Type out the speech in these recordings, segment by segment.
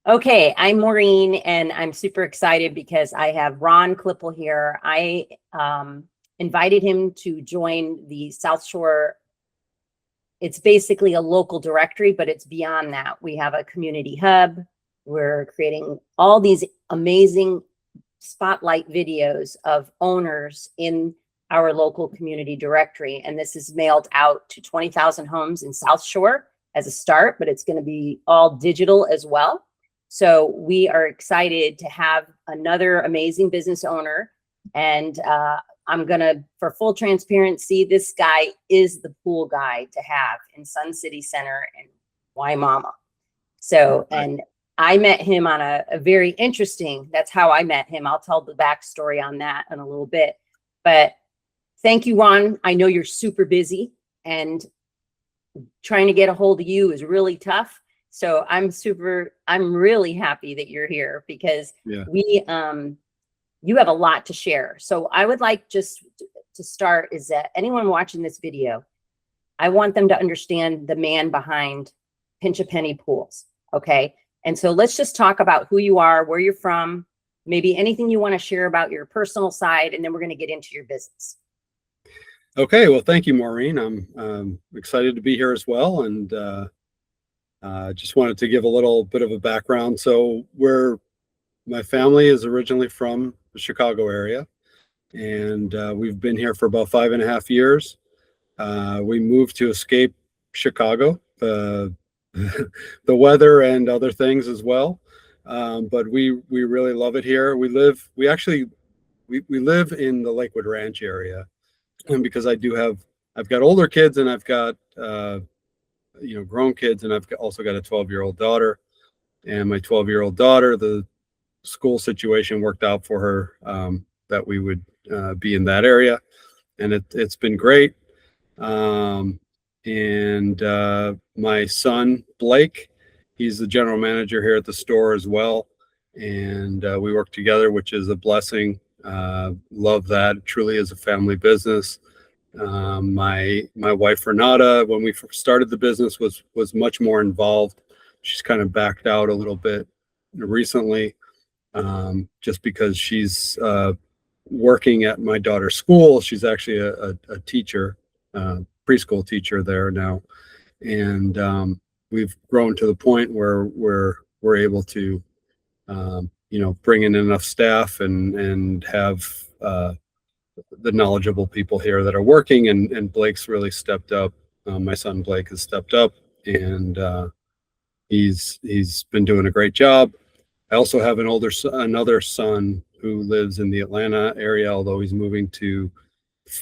Okay, I'm Maureen, and I'm super excited because I have Ron Klippel here. I invited him to join the South Shore. It's basically a local directory, but it's beyond that. We have a community hub. We're creating all these amazing spotlight videos of owners in our local community directory. And this is mailed out to 20,000 homes in South Shore as a start, but it's going to be all digital as well. So we are excited to have another amazing business owner. And I'm going to, for full transparency, this guy is the pool guy to have in Sun City Center and Waimama. So, and I met him on a very interesting, that's how I met him. I'll tell the backstory on that in a little bit. But thank you, Ron. I know you're super busy, and trying to get a hold of you is really tough. So I'm really happy that you're here because you have a lot to share. So I would like just to start is that anyone watching this video, I want them to understand the man behind Pinch a Penny Pools. Okay. And so let's just talk about who you are, where you're from, maybe anything you want to share about your personal side, and then we're going to get into your business. Okay. Well, thank you, Maureen. I'm excited to be here as well. And just wanted to give a little bit of a background. So my family is originally from the Chicago area, and we've been here for about 5.5 years. We moved to escape Chicago, the weather and other things as well. But we really love it here. We live in the Lakewood Ranch area, and because I've got older kids, and I've got grown kids, and I've also got a 12-year-old daughter. And my 12-year-old daughter, the school situation worked out for her, that we would be in that area, and it's been great. And my son Blake, he's the general manager here at the store as well, and we work together, which is a blessing. Love that. It truly is a family business. My wife Renata, when we first started the business, was much more involved. She's kind of backed out a little bit recently, just because she's working at my daughter's school. She's actually a teacher, preschool teacher there now, and we've grown to the point where we're able to bring in enough staff and have the knowledgeable people here that are working, and Blake's really stepped up. My son Blake has stepped up, and he's been doing a great job. I also have another son who lives in the Atlanta area, although he's moving to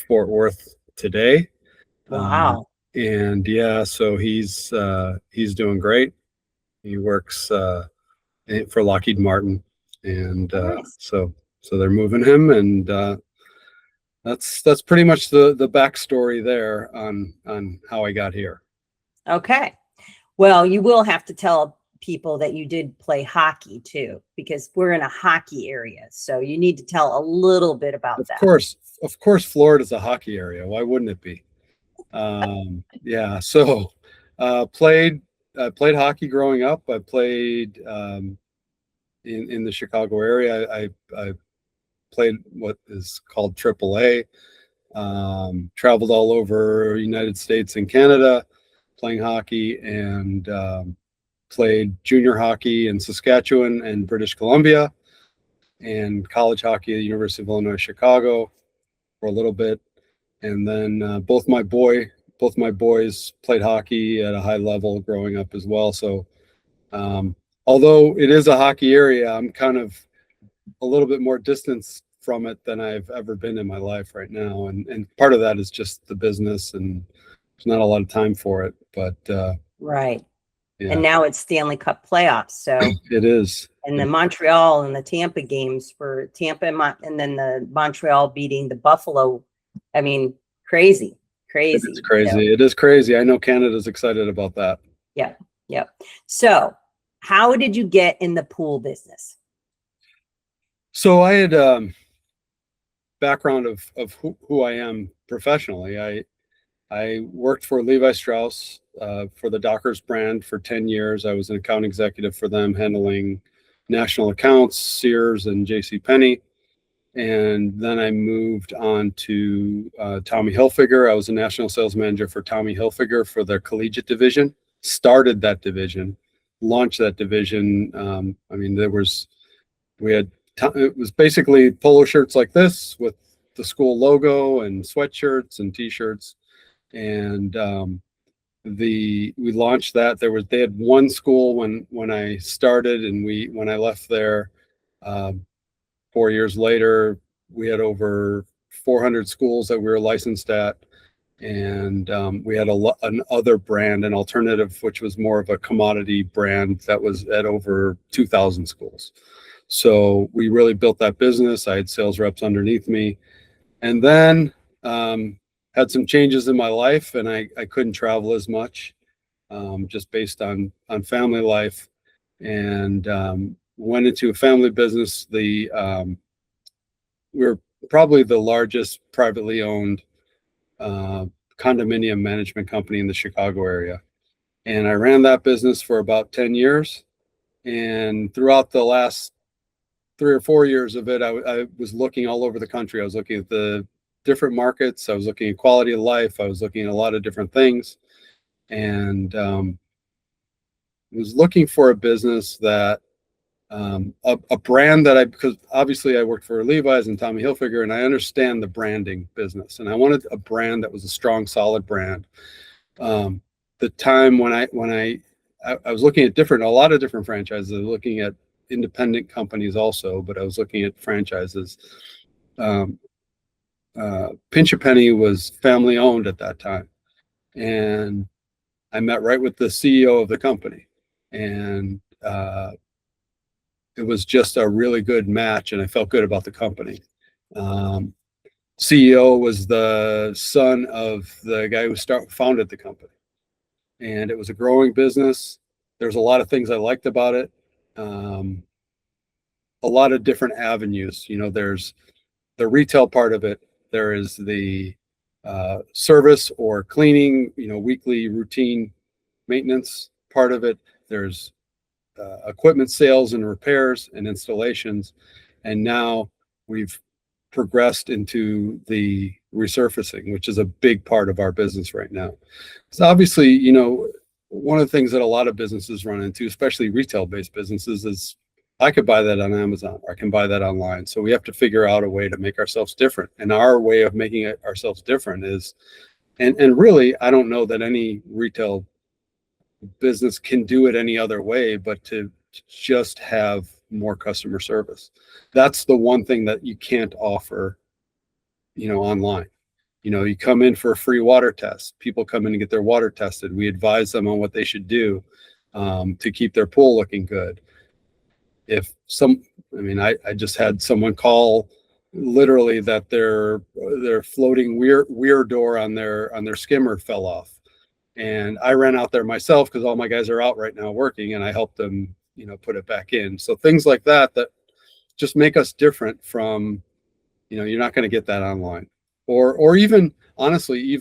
Fort Worth today. Wow. And yeah, so he's doing great. He works for Lockheed Martin, and Nice. so they're moving him, and that's pretty much the backstory there on how I got here. Okay. Well, you will have to tell people that you did play hockey too, because we're in a hockey area. So you need to tell a little bit about that. Of course, Florida's a hockey area. Why wouldn't it be? Yeah. So I played hockey growing up. I played in the Chicago area. I played what is called AAA. Traveled all over United States and Canada playing hockey, and played junior hockey in Saskatchewan and British Columbia, and college hockey at the University of Illinois Chicago for a little bit. And then both my boys played hockey at a high level growing up as well. So although it is a hockey area, I'm kind of a little bit more distanced from it than I've ever been in my life right now. And part of that is just the business, and there's not a lot of time for it. But right. Yeah. And now it's Stanley Cup playoffs. So it is. And the Montreal and the Tampa games for Tampa, and then the Montreal beating the Buffalo. I mean, crazy. It's crazy. So, it is crazy. I know Canada's excited about that. Yeah. Yeah. So how did you get in the pool business? So I had background of who I am professionally. I worked for Levi Strauss for the Dockers brand for 10 years. I was an account executive for them, handling national accounts, Sears and J.C. Penney. And then I moved on to Tommy Hilfiger. I was a national sales manager for Tommy Hilfiger for their collegiate division. Started that division, launched that division. I mean, it was basically polo shirts like this with the school logo and sweatshirts and t-shirts. And we launched that. They had one school when I started, and when I left there, 4 years later, we had over 400 schools that we were licensed at. And we had another brand, an alternative, which was more of a commodity brand that was at over 2,000 schools. So we really built that business. I had sales reps underneath me. And then had some changes in my life, and I couldn't travel as much, just based on family life, and went into a family business. We're probably the largest privately owned condominium management company in the Chicago area. And I ran that business for about 10 years. And throughout the last 3 or 4 years of it, I was looking all over the country. I was looking at the different markets. I was looking at quality of life. I was looking at a lot of different things. And was looking for a business that, a brand that because obviously I worked for Levi's and Tommy Hilfiger, and I understand the branding business, and I wanted a brand that was a strong, solid brand. The time when I was looking at a lot of different franchises, looking at independent companies also, but I was looking at franchises. Pinch A Penny was family owned at that time, and I met right with the CEO of the company, and it was just a really good match, and I felt good about the company. CEO was the son of the guy who founded the company, and it was a growing business. There's a lot of things I liked about it. A lot of different avenues. There's the retail part of it. There is the service or cleaning, weekly routine maintenance part of it. There's equipment sales and repairs and installations. And now we've progressed into the resurfacing, which is a big part of our business right now. So obviously, one of the things that a lot of businesses run into, especially retail-based businesses, is I could buy that on Amazon, or I can buy that online. So we have to figure out a way to make ourselves different. And our way of making ourselves different is, and really, I don't know that any retail business can do it any other way, but to just have more customer service. That's the one thing that you can't offer, online. You come in for a free water test. People come in to get their water tested. We advise them on what they should do to keep their pool looking good. I just had someone call literally that their floating weir door on their skimmer fell off. And I ran out there myself because all my guys are out right now working, and I helped them, put it back in. So things like that just make us different from, you're not going to get that online, or even honestly,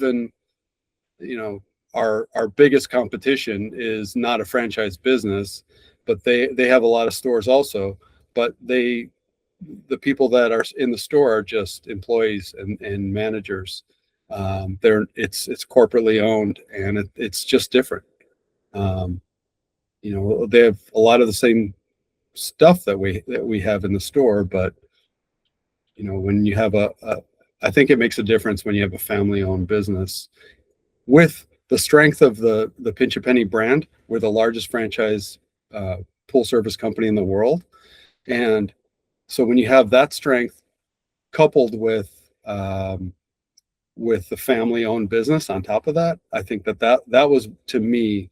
our biggest competition is not a franchise business, but they have a lot of stores also, but the people that are in the store are just employees and managers. It's corporately owned, and it's just different. They have a lot of the same stuff that we have in the store, but when you have I think it makes a difference when you have a family-owned business. With the strength of the Pinch A Penny brand, we're the largest franchise pool service company in the world, and so when you have that strength coupled with the family-owned business on top of that, I think that was, to me,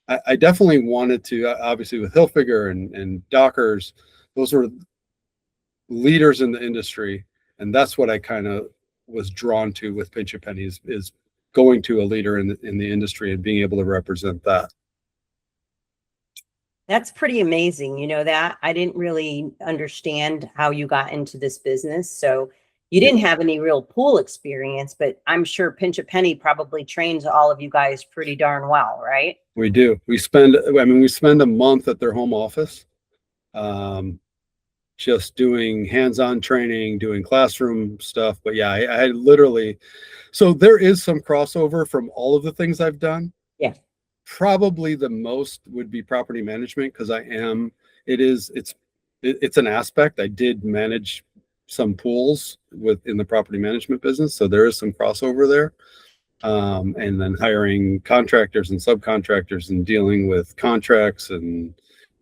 I definitely wanted to, obviously with Hilfiger and Dockers, those were leaders in the industry, and that's what I kind of was drawn to with Pinch A Penny is going to a leader in the industry and being able to represent that. That's pretty amazing. That I didn't really understand how you got into this business. So, You didn't have any real pool experience, but I'm sure Pinch a Penny probably trains all of you guys pretty darn well, right? We do. We spend a month at their home office, just doing hands-on training, doing classroom stuff. But yeah, I literally, so there is some crossover from all of the things I've done. Yeah. Probably the most would be property management, because it's an aspect. I did manage some pools in the property management business, so there is some crossover there. And then hiring contractors and subcontractors and dealing with contracts and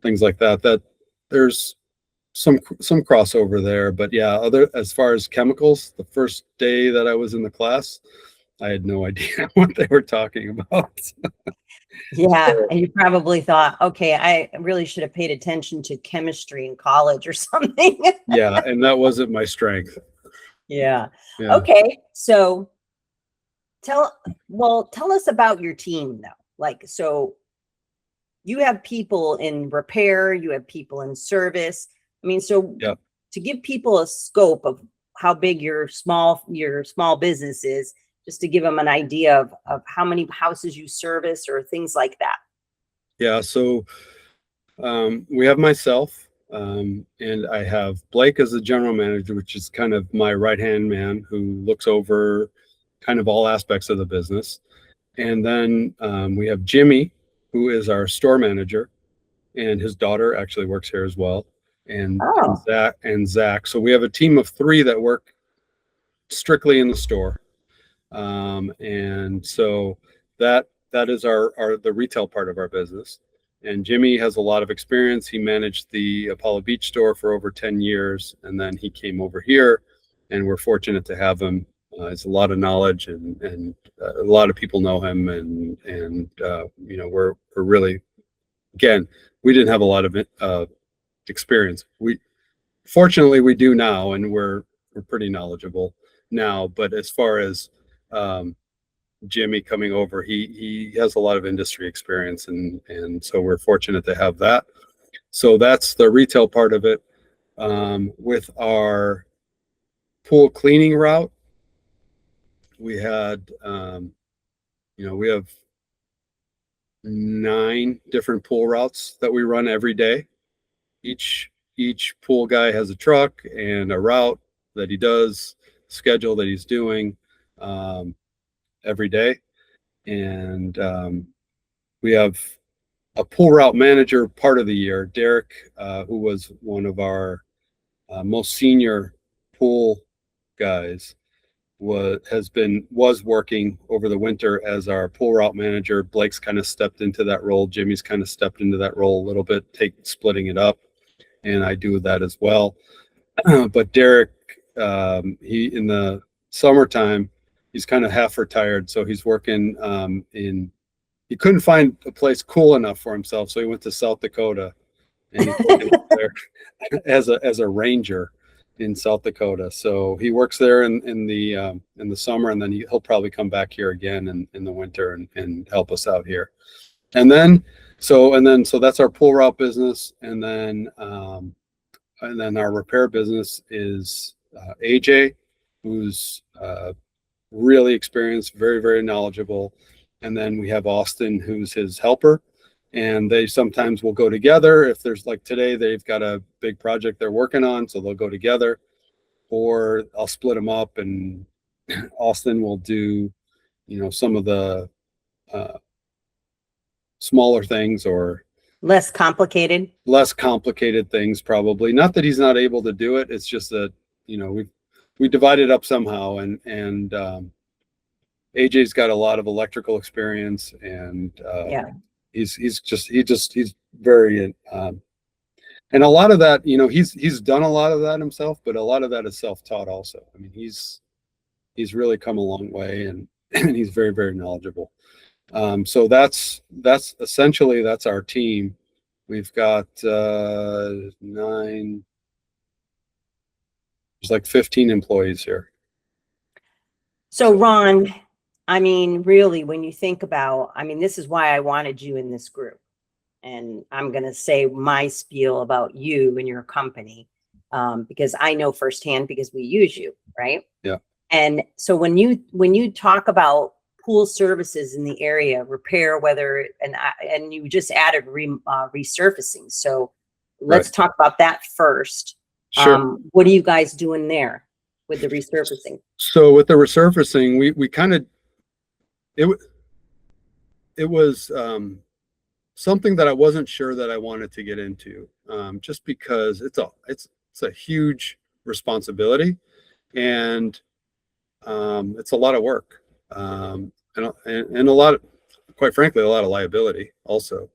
things like that. That there's some crossover there. But yeah, as far as chemicals, the first day that I was in the class, I had no idea what they were talking about. Yeah, and you probably thought, okay, I really should have paid attention to chemistry in college or something. Yeah, and that wasn't my strength. Yeah. Yeah. Okay, so tell us about your team though. Like, so you have people in repair, you have people in service. I mean, so Yep. to give people a scope of how big your small business is, just to give them an idea of how many houses you service or things like that. Yeah, so we have myself, and I have Blake as the general manager, which is kind of my right-hand man who looks over kind of all aspects of the business. And then we have Jimmy, who is our store manager, and his daughter actually works here as well. And Zach. So we have a team of 3 that work strictly in the store. And so that is the retail part of our business. And Jimmy has a lot of experience. He managed the Apollo Beach store for over 10 years. And then he came over here, and we're fortunate to have him. It's a lot of knowledge, and a lot of people know him. And you know, we're really, again, we didn't have a lot of experience. Fortunately we do now, and we're pretty knowledgeable now. But as far as Jimmy coming over, he has a lot of industry experience, and so we're fortunate to have that. So that's the retail part of it. With our pool cleaning route, we had we have 9 different pool routes that we run every day. Each pool guy has a truck and a route that he does, schedule that he's doing every day. And we have a pool route manager part of the year, Derek, who was one of our most senior pool guys, was working over the winter as our pool route manager. Blake's kind of stepped into that role. Jimmy's kind of stepped into that role a little bit, splitting it up, and I do that as well. But Derek, he in the summertime, he's kind of half retired, so he's working he couldn't find a place cool enough for himself, so he went to South Dakota, and he's working there as a ranger in South Dakota. So he works there in the summer, and then he'll probably come back here again in the winter and help us out here. So that's our pool route business. And then our repair business is AJ, who's really experienced, very, very knowledgeable. And then we have Austin, who's his helper. And they sometimes will go together. If there's, like today, they've got a big project they're working on, so they'll go together. Or I'll split them up, and Austin will do, some of the smaller things, or less complicated things, probably. Not that he's not able to do it. It's just that, we divide it up somehow. And AJ's got a lot of electrical experience, and he's very and a lot of that, he's done a lot of that himself, but a lot of that is self-taught also. I mean, he's really come a long way, and he's very, very knowledgeable. So that's essentially, that's our team. We've got 9, there's like 15 employees here. So Ron, I mean, really, when you think about, this is why I wanted you in this group. And I'm going to say my spiel about you and your company. because I know firsthand because we use you, right? Yeah. And so when you talk about pool services in the area, repair, whether and you just added resurfacing. So let's Right. talk about that first. Sure. What are you guys doing there with the resurfacing? So with the resurfacing, we kind of it was something that I wasn't sure that I wanted to get into, just because it's a huge responsibility, and it's a lot of work, and a lot of, quite frankly, a lot of liability also.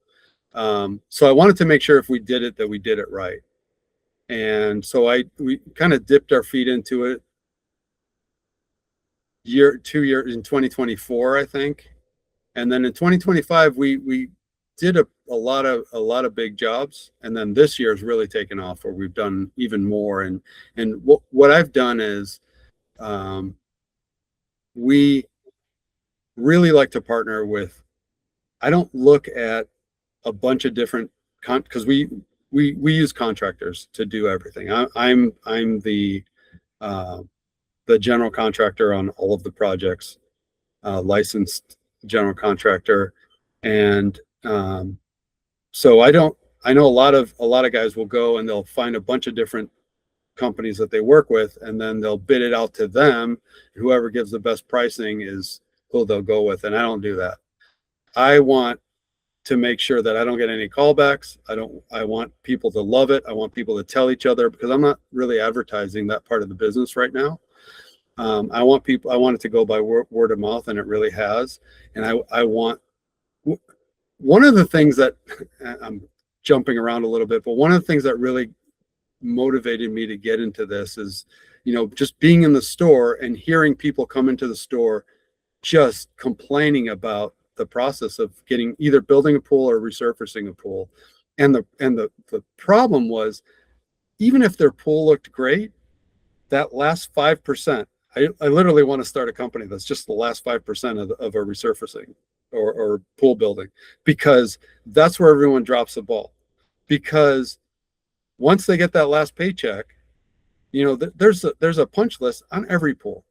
So I wanted to make sure if we did it, that we did it right. And so we kind of dipped our feet into it 2 years in 2024, I think. And then in 2025, we did a lot of big jobs. And then this year has really taken off, where we've done even more. And what I've done is, we really like to partner with, I don't look at a bunch of different because we use contractors to do everything. I'm the general contractor on all of the projects, licensed general contractor. And so I know a lot of guys will go and they'll find a bunch of different companies that they work with, and then they'll bid it out to them. Whoever gives the best pricing is who they'll go with. And I don't do that. I want to make sure that I don't get any callbacks. I want people to love it. I want people to tell each other, because I'm not really advertising that part of the business right now. I want it to go by word of mouth, and it really has. And I want, one of the things that, I'm jumping around a little bit, but one of the things that really motivated me to get into this is, just being in the store and hearing people come into the store just complaining about the process of either building a pool or resurfacing a pool. And the problem was, even if their pool looked great, that last 5%, I literally want to start a company that's just the last 5% of a resurfacing or pool building, because that's where everyone drops the ball. Because once they get that last paycheck, there's a punch list on every pool.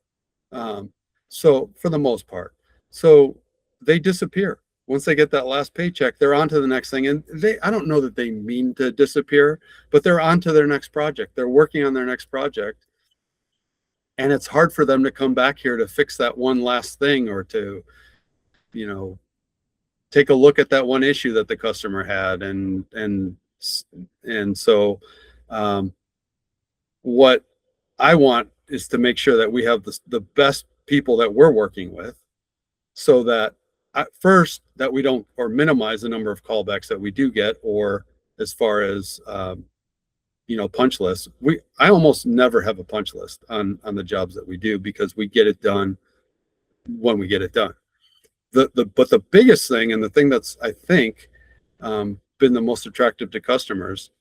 So for the most part, so they disappear. Once they get that last paycheck, they're on to the next thing. And I don't know that they mean to disappear, but they're on to their next project. They're working on their next project. And it's hard for them to come back here to fix that one last thing, or to, take a look at that one issue that the customer had. And so, what I want is to make sure that we have the best people that we're working with, so that first, that we don't, or minimize the number of callbacks that we do get, or as far as punch lists. I almost never have a punch list on the jobs that we do, because we get it done when we get it done. But the biggest thing, and the thing that's, I think, been the most attractive to customers,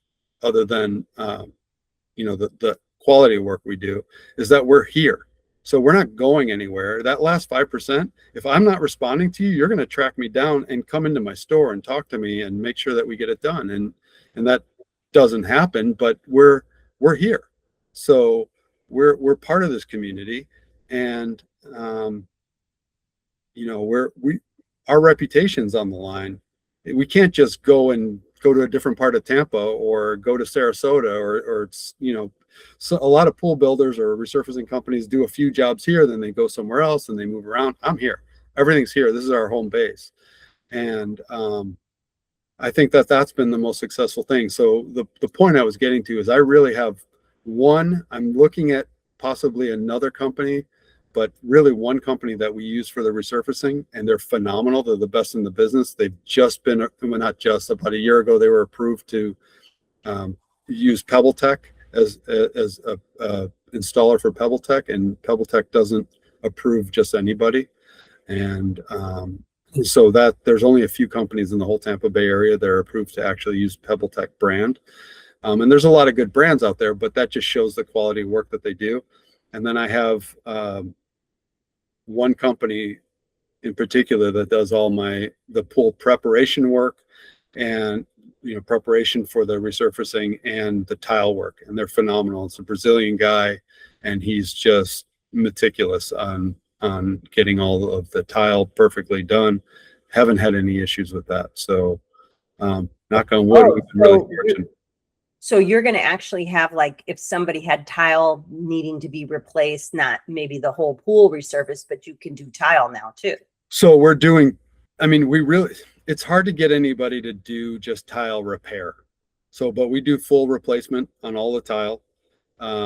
other than the quality of work we do, is that we're here. So we're not going anywhere. That last 5%, if I'm not responding to you, you're going to track me down and come into my store and talk to me and make sure that we get it done. And that doesn't happen, but we're here. So we're part of this community. And our reputation's on the line. We can't just go to a different part of Tampa, or go to Sarasota, or so a lot of pool builders or resurfacing companies do a few jobs here, then they go somewhere else and they move around. I'm here. Everything's here. This is our home base. And I think that's been the most successful thing. So the point I was getting to is, I really have I'm looking at possibly another company, but really one company that we use for the resurfacing, and they're phenomenal. They're the best in the business. They've just been, well, not just, about a year ago, they were approved to use PebbleTech as a installer for PebbleTech, and PebbleTech doesn't approve just anybody. And so that there's only a few companies in the whole Tampa Bay area that are approved to actually use PebbleTech brand. And there's a lot of good brands out there, but that just shows the quality of work that they do. And then I have one company in particular that does all the pool preparation work, and preparation for the resurfacing and the tile work, and they're phenomenal. It's a Brazilian guy, and he's just meticulous on getting all of the tile perfectly done. Haven't had any issues with that. So knock on wood, we've been really fortunate. So you're going to actually have, like, if somebody had tile needing to be replaced, not maybe the whole pool resurfaced, but you can do tile now too. So we're doing, it's hard to get anybody to do just tile repair. So, but we do full replacement on all the tile.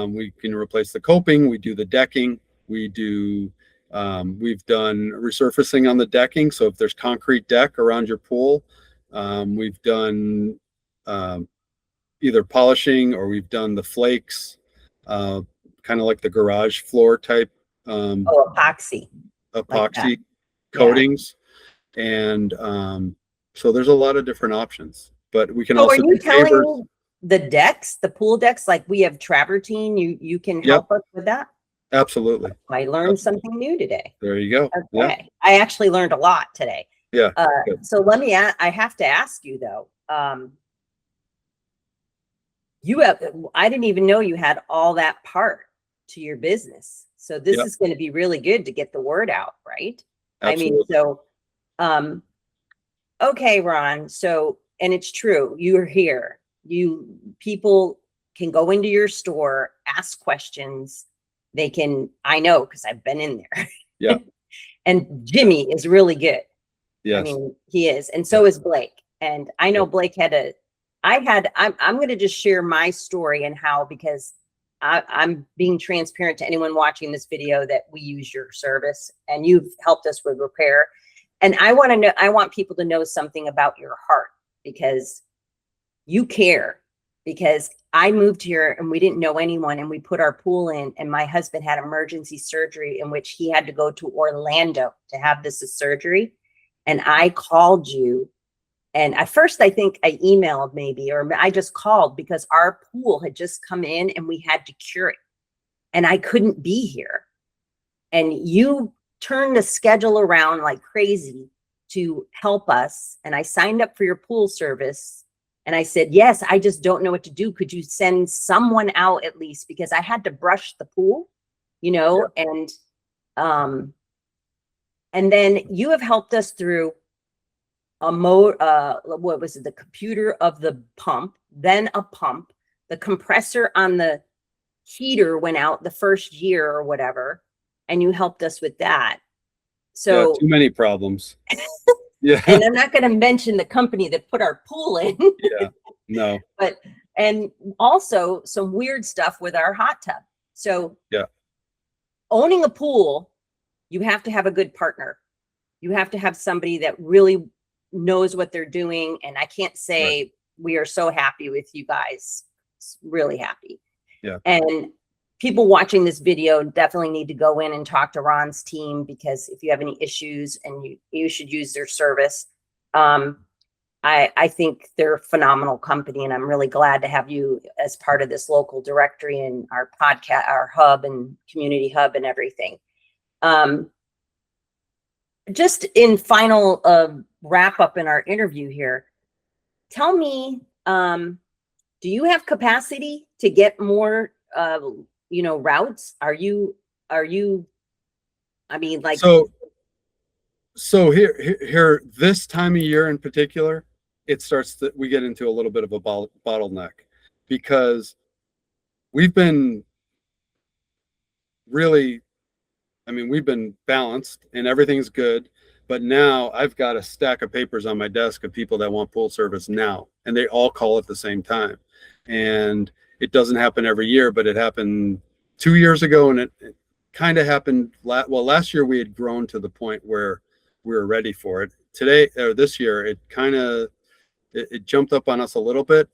We can replace the coping. We do the decking. We've done resurfacing on the decking. So if there's concrete deck around your pool, we've done either polishing, or we've done the flakes, kind of like the garage floor type Epoxy like coatings. Yeah. And so there's a lot of different options, but we can also are you telling me the decks, the pool decks, like we have travertine, you can help us with that? Absolutely. I learned something new today. There you go. Okay. Yeah. I actually learned a lot today. Yeah. So let me I have to ask you though, I didn't even know you had all that part to your business. So this is going to be really good to get the word out, right? Absolutely. Okay, Ron. So, and it's true, you're here. People can go into your store, ask questions. I know, because I've been in there. Yeah. And Jimmy is really good. Yes. I mean, he is. And so is Blake. And I know Blake I'm going to just share my story and how, because I'm being transparent to anyone watching this video, that we use your service and you've helped us with repair. And I want people to know something about your heart, because you care. Because I moved here and we didn't know anyone, and we put our pool in, and my husband had emergency surgery in which he had to go to Orlando to have this surgery. And I called you. And at first, I think I emailed maybe, or I just called because our pool had just come in and we had to cure it. And I couldn't be here. And you turned the schedule around like crazy to help us. And I signed up for your pool service. And I said, yes, I just don't know what to do. Could you send someone out at least? Because I had to brush the pool, and then you have helped us through what was it? The computer of the pump, then a pump, the compressor on the heater went out the first year or whatever, and you helped us with that. So too many problems. Yeah. And I'm not going to mention the company that put our pool in. Yeah. No. And also some weird stuff with our hot tub. So yeah, owning a pool, you have to have a good partner. You have to have somebody that really knows what they're doing. And I can't say we are so happy with you guys. Really happy. Yeah. And people watching this video definitely need to go in and talk to Ron's team, because if you have any issues, and you should use their service. I think they're a phenomenal company, and I'm really glad to have you as part of this local directory and our podcast, our hub and community hub and everything. Just in final wrap up in our interview here, tell me, do you have capacity to get more, routes? Are you, I mean, like, so here, this time of year in particular, it starts that we get into a little bit of a bottleneck, because we've been really, we've been balanced and everything's good, but now I've got a stack of papers on my desk of people that want pool service now, and they all call at the same time. And it doesn't happen every year, but it happened 2 years ago, and it kind of happened last year. We had grown to the point where we were ready for it. This year, it kind of it jumped up on us a little bit,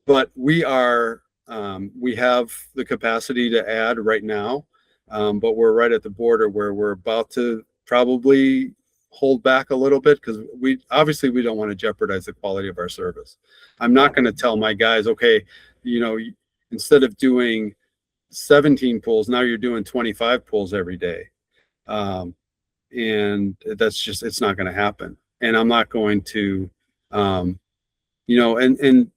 but we have the capacity to add right now, but we're right at the border where we're about to probably hold back a little bit, because we don't want to jeopardize the quality of our service. I'm not going to tell my guys, okay, instead of doing 17 pools, now you're doing 25 pools every day. And that's just, it's not going to happen. And I'm not going to and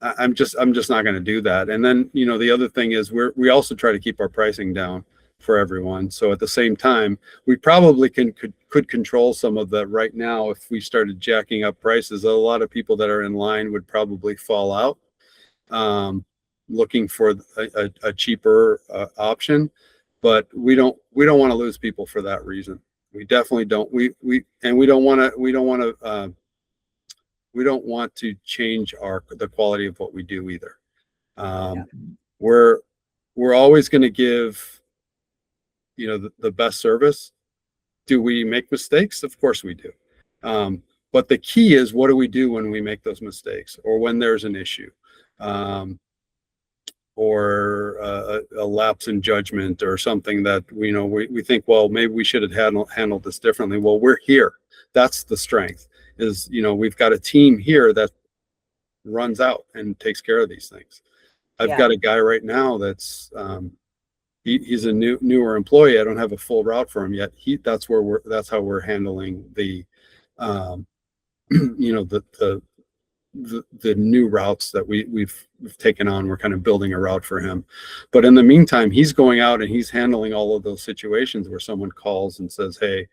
I'm just not going to do that. And then, the other thing is we also try to keep our pricing down for everyone. So at the same time, we probably could control some of that right now. If we started jacking up prices, a lot of people that are in line would probably fall out, looking for a cheaper option. But we don't want to lose people for that reason. We definitely don't. We don't want to change the quality of what we do either. We're always going to give the best service. Do we make mistakes? Of course we do. But the key is, what do we do when we make those mistakes, or when there's an issue, or a lapse in judgment, or something that we think, well, maybe we should have handled this differently. Well, we're here. That's the strength. Is we've got a team here that runs out and takes care of these things. I've got a guy right now that's he's a newer employee. I don't have a full route for him yet. That's how we're handling the the new routes that we've taken on. We're kind of building a route for him, but in the meantime, he's going out and he's handling all of those situations where someone calls and says, hey,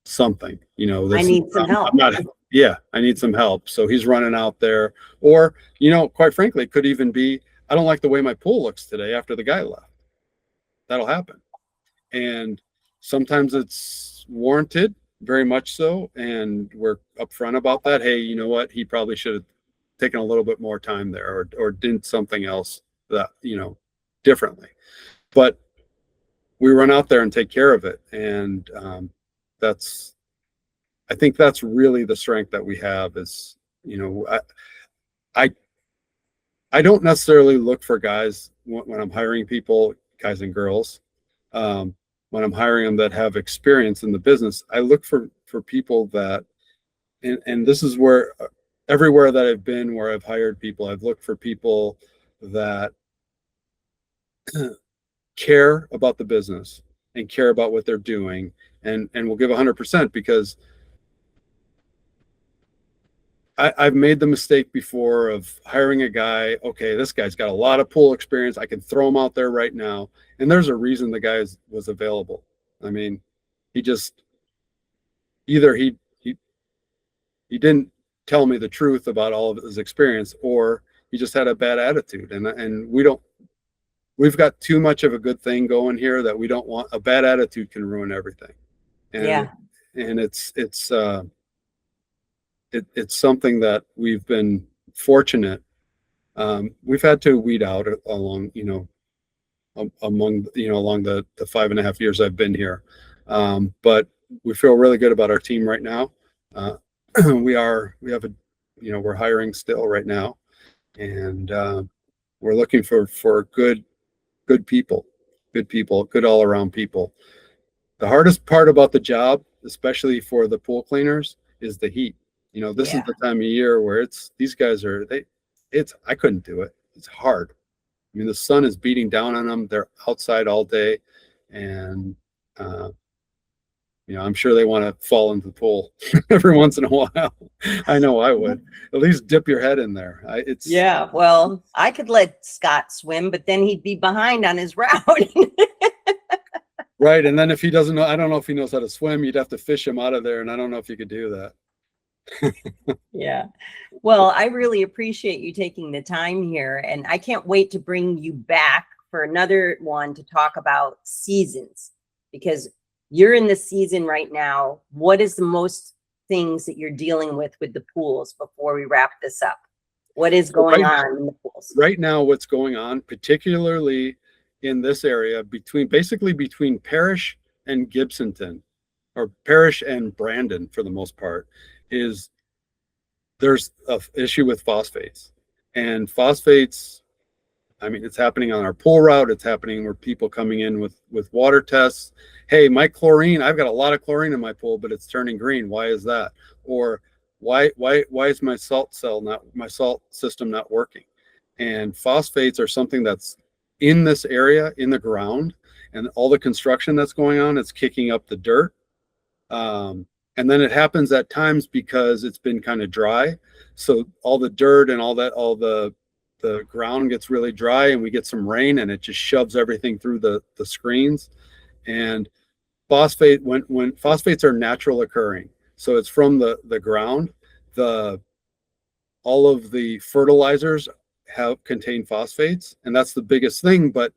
something, I need some help. I need some help. So he's running out there, or, quite frankly, it could even be, I don't like the way my pool looks today after the guy left. That'll happen. And sometimes it's warranted, very much so. And we're upfront about that. Hey, you know what? He probably should have taken a little bit more time there, or did something else that, differently. But we run out there and take care of it. And, I think that's really the strength that we have is, I don't necessarily look for guys when I'm hiring people, guys and girls, when I'm hiring them that have experience in the business. I look for people that, and this is where everywhere that I've been, where I've hired people, I've looked for people that care about the business and care about what they're doing, and will give 100%, because I've made the mistake before of hiring a guy. Okay, this guy's got a lot of pool experience. I can throw him out there right now. And there's a reason the guy was available. I mean, he just, either he didn't tell me the truth about all of his experience, or he just had a bad attitude. And we've got too much of a good thing going here that we don't want. A bad attitude can ruin everything. And it's something that we've been fortunate. We've had to weed out along the 5.5 years I've been here. But we feel really good about our team right now. We're hiring still right now, and we're looking for good people, good all around people. The hardest part about the job, especially for the pool cleaners, is the heat. This is the time of year where these guys I couldn't do it. It's hard. I mean, the sun is beating down on them. They're outside all day, and I'm sure they want to fall into the pool every once in a while. I know I would. At least dip your head in there. Well, I could let Scott swim, but then he'd be behind on his route. Right, and then if he doesn't know, I don't know if he knows how to swim. You'd have to fish him out of there, and I don't know if you could do that. Yeah. Well, I really appreciate you taking the time here, and I can't wait to bring you back for another one to talk about seasons, because you're in the season right now. What is the most things that you're dealing with the pools before we wrap this up? What is going on in the pools? Right now, what's going on, particularly in this area between Parrish and Gibsonton, or Parrish and Brandon for the most part, is there's an issue with phosphates. And phosphates, I mean, it's happening on our pool route. It's happening where people coming in with water tests. Hey, my chlorine, I've got a lot of chlorine in my pool, but it's turning green. Why is that? Or why is my salt system not working? And phosphates are something that's in this area, in the ground, and all the construction that's going on, it's kicking up the dirt. And And then it happens at times because it's been kind of dry. So all the dirt and all that, all the ground gets really dry, and we get some rain and it just shoves everything through the screens. And when phosphates are natural occurring, so it's from the ground, all of the fertilizers contain phosphates, and that's the biggest thing. But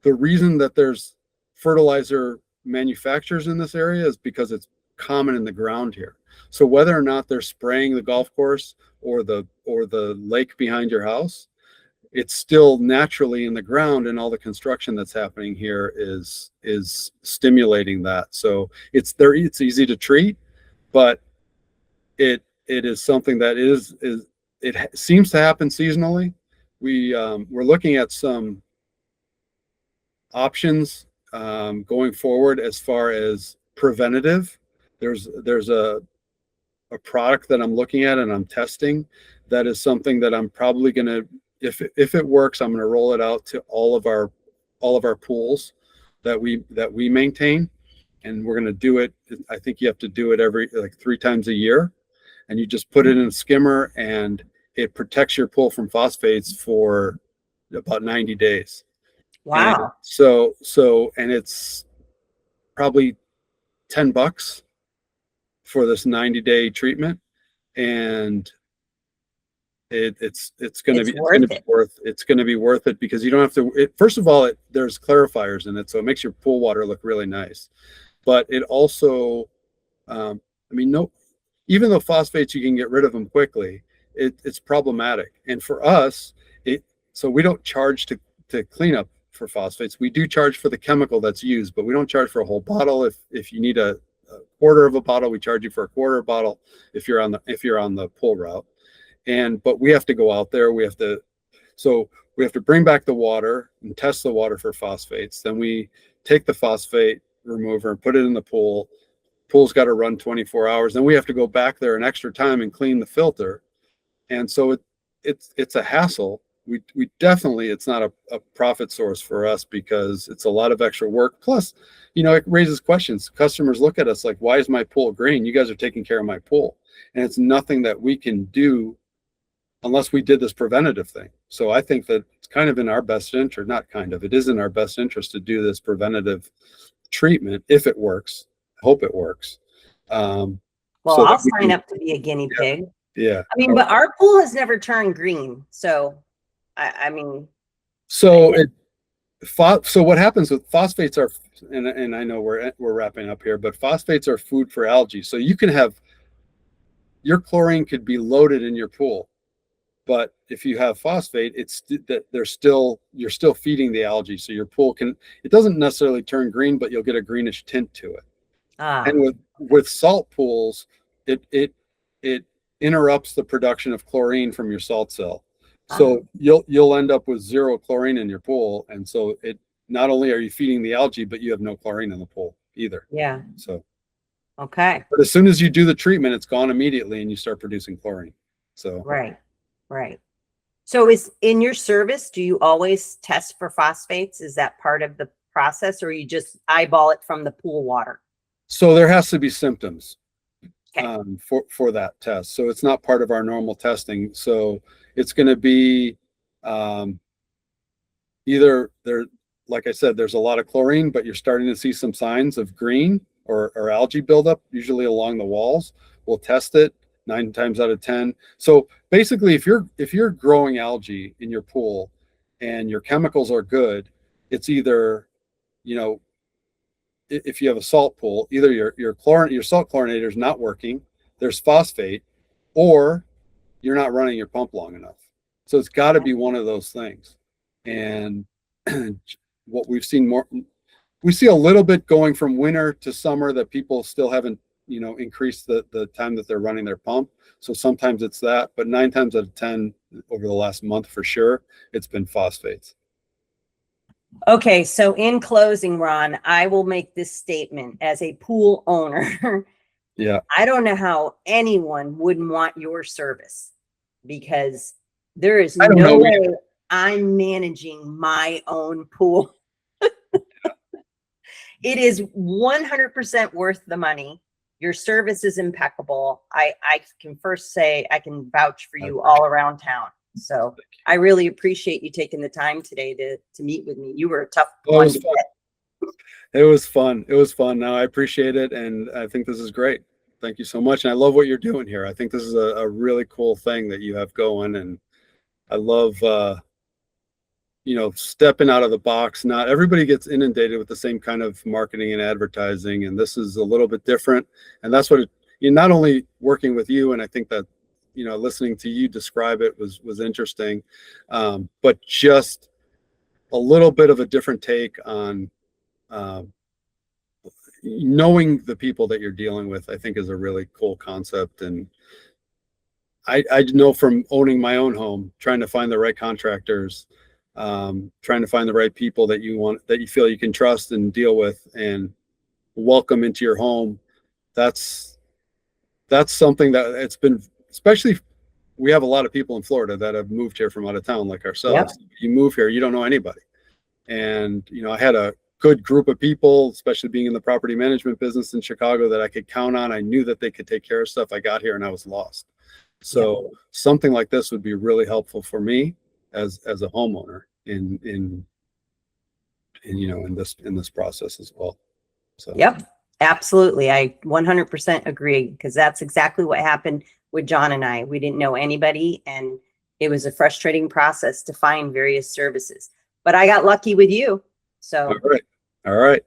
the reason that there's fertilizer manufacturers in this area is because it's common in the ground here. So whether or not they're spraying the golf course or the lake behind your house, it's still naturally in the ground, and all the construction that's happening here is stimulating that. So it's easy to treat, but it is something that it seems to happen seasonally. We're looking at some options going forward as far as preventative. There's a product that I'm looking at and I'm testing that is something that I'm probably going to, if it works, I'm going to roll it out to all of our pools that we maintain, and we're going to do it. I think you have to do it every 3 times a year, and you just put it in a skimmer, and it protects your pool from phosphates for about 90 days. Wow. And it's probably $10 for this 90-day treatment, and it's going to be worth it because you don't have to. First of all, there's clarifiers in it, so it makes your pool water look really nice. But it also, even though phosphates, you can get rid of them quickly, it's problematic. And for us, so we don't charge to clean up for phosphates. We do charge for the chemical that's used, but we don't charge for a whole bottle. If you need a quarter of a bottle, we charge you for a quarter of a bottle if you're on the pool route. But we have to go out there. We have to bring back the water and test the water for phosphates. Then we take the phosphate remover and put it in the pool. Pool's got to run 24 hours. Then we have to go back there an extra time and clean the filter. And so it's a hassle. We definitely, it's not a profit source for us because it's a lot of extra work. Plus, it raises questions. Customers look at us like, why is my pool green? You guys are taking care of my pool. And it's nothing that we can do unless we did this preventative thing. So I think that it's kind of in our best interest, not kind of, it is in our best interest to do this preventative treatment if it works. I hope it works. Well, I'll sign up to be a guinea pig. Yeah. But our pool has never turned green. So, So what happens with phosphates are, and I know we're wrapping up here, but phosphates are food for algae. So you can have, your chlorine could be loaded in your pool, but if you have phosphate, you're still feeding the algae. So your pool it doesn't necessarily turn green, but you'll get a greenish tint to it. And with salt pools, it interrupts the production of chlorine from your salt cell. So you'll end up with 0 chlorine in your pool. And so not only are you feeding the algae, but you have no chlorine in the pool either. Yeah. So, okay. But as soon as you do the treatment, it's gone immediately and you start producing chlorine. So, right. So is in your service, do you always test for phosphates? Is that part of the process, or you just eyeball it from the pool water? So there has to be symptoms. Okay. For that test. So it's not part of our normal testing. So it's going to be either like I said, there's a lot of chlorine, but you're starting to see some signs of green or algae buildup, usually along the walls. We'll test it 9 times out of 10. So basically, if you're growing algae in your pool and your chemicals are good, it's either, if you have a salt pool, either your salt chlorinator is not working, there's phosphate, or you're not running your pump long enough. So it's got to be one of those things. And what we've seen we see a little bit going from winter to summer that people still haven't, increased the time that they're running their pump. So sometimes it's that, but 9 times out of 10 over the last month for sure, it's been phosphates. Okay, so in closing, Ron, I will make this statement as a pool owner. Yeah. I don't know how anyone wouldn't want your service, because there is no way I'm managing my own pool. It is 100% worth the money. Your service is impeccable. I can first say I can vouch for you all around town. So I really appreciate you taking the time today to meet with me. You were a tough Well, one to get. it was fun. It was fun. No, I appreciate it. And I think this is great. Thank you so much. And I love what you're doing here. I think this is a really cool thing that you have going. And I love, stepping out of the box. Not everybody gets inundated with the same kind of marketing and advertising. And this is a little bit different. And that's what you're not only working with you. And I think that, listening to you describe it was interesting. But just a little bit of a different take on, knowing the people that you're dealing with, I think is a really cool concept. And I know from owning my own home, trying to find the right contractors, trying to find the right people that you feel you can trust and deal with and welcome into your home. That's something that it's been, especially we have a lot of people in Florida that have moved here from out of town like ourselves. Yep. You move here, you don't know anybody. And, I had a good group of people, especially being in the property management business in Chicago, that I could count on. I knew that they could take care of stuff. I got here and I was lost. So something like this would be really helpful for me as a homeowner in this process as well. So yep, absolutely. I 100% agree, because that's exactly what happened with John and I. We didn't know anybody, and it was a frustrating process to find various services. But I got lucky with you. So all right.